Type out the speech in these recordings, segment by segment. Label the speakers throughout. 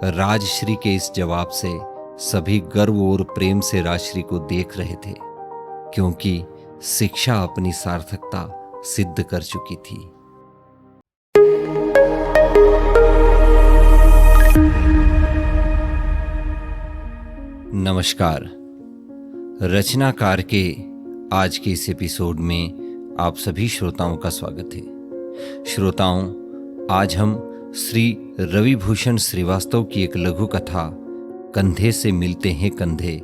Speaker 1: राजश्री के इस जवाब से सभी गर्व और प्रेम से राजश्री को देख रहे थे, क्योंकि शिक्षा अपनी सार्थकता सिद्ध कर चुकी थी। नमस्कार। रचनाकार के आज के इस एपिसोड में आप सभी श्रोताओं का स्वागत है। श्रोताओं, आज हम श्री रविभूषण श्रीवास्तव की एक लघु कथा कंधे से मिलते हैं कंधे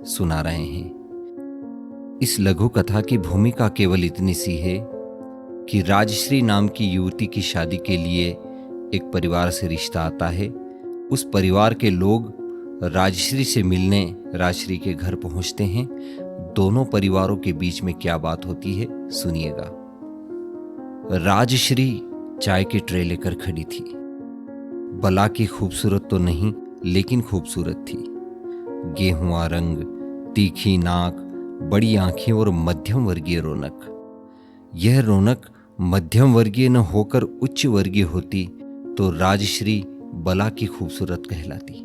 Speaker 1: सुना रहे हैं। इस लघु कथा की भूमिका केवल इतनी सी है कि राजश्री नाम की युवती की शादी के लिए एक परिवार से रिश्ता आता है। उस परिवार के लोग राजश्री से मिलने राजश्री के घर पहुंचते हैं। दोनों परिवारों के बीच में क्या बात होती है, सुनिएगा। राजश्री चाय की ट्रे लेकर खड़ी थी। बला की खूबसूरत तो नहीं, लेकिन खूबसूरत थी। गेहुआ रंग, तीखी नाक, बड़ी आंखें और मध्यम वर्गीय रौनक। यह रौनक मध्यम वर्गीय न होकर उच्च वर्गीय होती तो राजश्री बला की खूबसूरत कहलाती।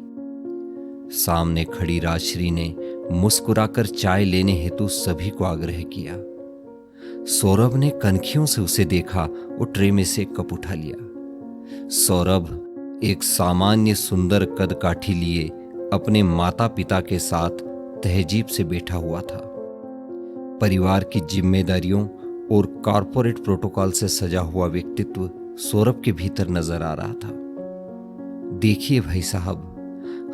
Speaker 1: सामने खड़ी राजश्री ने मुस्कुराकर चाय लेने हेतु सभी को आग्रह किया। सौरभ ने कनखियों से उसे देखा और ट्रे में से कप उठा लिया। सौरभ एक सामान्य सुंदर कद काठी लिए अपने माता पिता के साथ तहजीब से बैठा हुआ था। परिवार की जिम्मेदारियों और कॉरपोरेट प्रोटोकॉल से सजा हुआ व्यक्तित्व सौरभ के भीतर नजर आ रहा था। देखिए भाई साहब,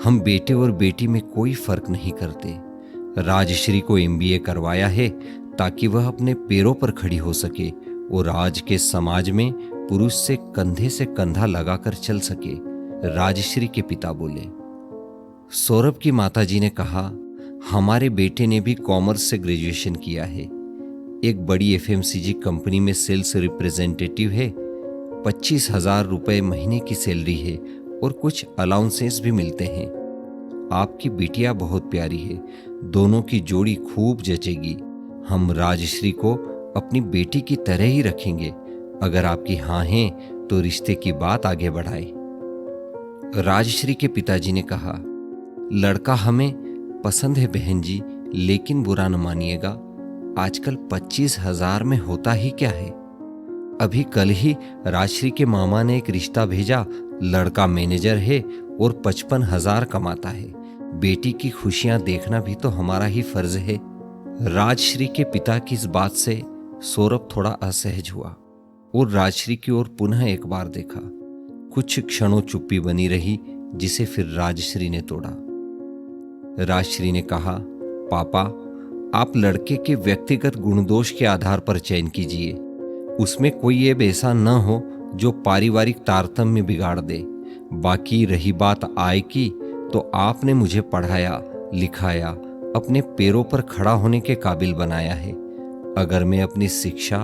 Speaker 1: हम बेटे और बेटी में कोई फर्क नहीं करते। राजश्री को एमबीए करवाया है ताकि वह अपने पैरों पर खड़ी हो सके और आज के समाज में पुरुष से कंधा लगाकर चल सके, राजश्री के पिता बोले। सौरभ की माताजी ने कहा, हमारे बेटे ने भी कॉमर्स से ग्रेजुएशन किया है, एक बड़ी एफएमसीजी कंपनी में सेल्स रिप्रेजेंटेटिव है, 25,000 रुपए महीने की सैलरी है और कुछ अलाउंसेस भी मिलते हैं। आपकी बिटिया बहुत प्यारी है, दोनों की जोड़ी खूब जचेगी। हम राजश्री को अपनी बेटी की तरह ही रखेंगे। अगर आपकी हाँ है तो रिश्ते की बात आगे बढ़ाए। राजश्री के पिताजी ने कहा, लड़का हमें पसंद है बहन जी, लेकिन बुरा न मानिएगा, आजकल 25,000 में होता ही क्या है। अभी कल ही राजश्री के मामा ने एक रिश्ता भेजा, लड़का मैनेजर है और 55,000 कमाता है। बेटी की खुशियां देखना भी तो हमारा ही फर्ज है। राजश्री के पिता की इस बात से सौरभ थोड़ा असहज हुआ और राजश्री की ओर पुनः एक बार देखा। कुछ क्षणों चुप्पी बनी रही, जिसे फिर राजश्री ने तोड़ा। राजश्री ने कहा, पापा, आप लड़के के व्यक्तिगत गुणदोष के आधार पर चयन कीजिए। उसमें कोई ऐब ऐसा न हो जो पारिवारिक तारतम्य बिगाड़ दे। बाकी रही बात आय की, तो आपने मुझे पढ़ाया लिखाया, अपने पैरों पर खड़ा होने के काबिल बनाया है। अगर मैं अपनी शिक्षा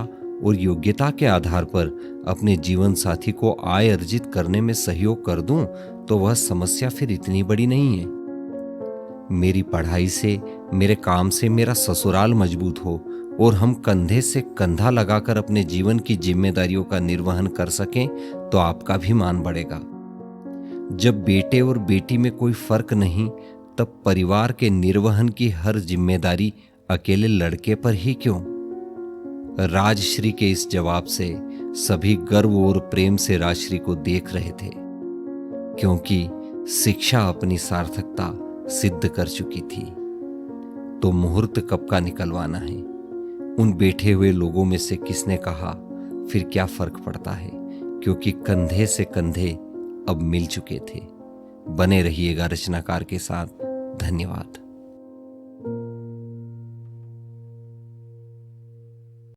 Speaker 1: और योग्यता के आधार पर अपने जीवन साथी को आय अर्जित करने में सहयोग कर दूं, तो वह समस्या फिर इतनी बड़ी नहीं है। मेरी पढ़ाई से, मेरे काम से मेरा ससुराल मजबूत हो और हम कंधे से कंधा लगाकर अपने जीवन की जिम्मेदारियों का निर्वहन कर सकें, तो आपका भी मान बढ़ेगा। जब बेटे और बेटी में कोई फर्क नहीं, तब परिवार के निर्वहन की हर जिम्मेदारी अकेले लड़के पर ही क्यों? राजश्री के इस जवाब से सभी गर्व और प्रेम से राजश्री को देख रहे थे, क्योंकि शिक्षा अपनी सार्थकता सिद्ध कर चुकी थी। तो मुहूर्त कब का निकलवाना है? उन बैठे हुए लोगों में से किसने कहा, फिर क्या फर्क पड़ता है, क्योंकि कंधे से कंधे अब मिल चुके थे। बने रहिएगा रचनाकार के साथ। धन्यवाद।